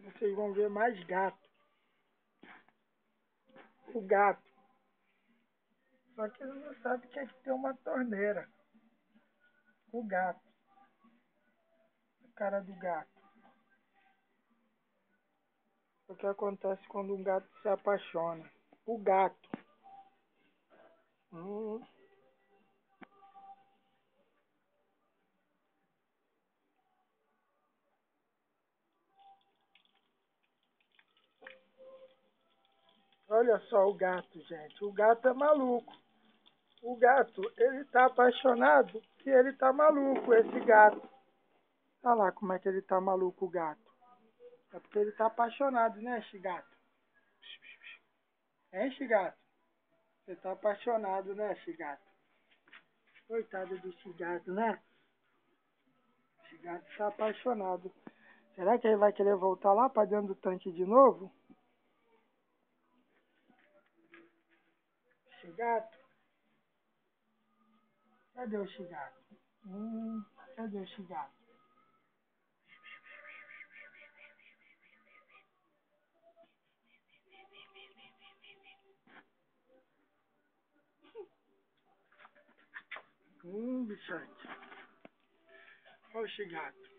vocês vão ver mais gato. O gato. Só que ele não sabe que aqui tem uma torneira. O gato. A cara do gato. O que acontece quando um gato se apaixona? O gato. Hum. Olha só o gato, gente. O gato é maluco. O gato, ele tá apaixonado e ele tá maluco, esse gato. Olha lá como é que ele tá maluco, o gato. É porque ele tá apaixonado, né, esse gato? Hein, esse gato? Você tá apaixonado, né, esse gato? Coitado desse gato, né? Esse gato tá apaixonado. Será que ele vai querer voltar lá pra dentro do tanque de novo? Esse gato? Cadê o gato? Cadê o gato? Bichante. Olha o gato.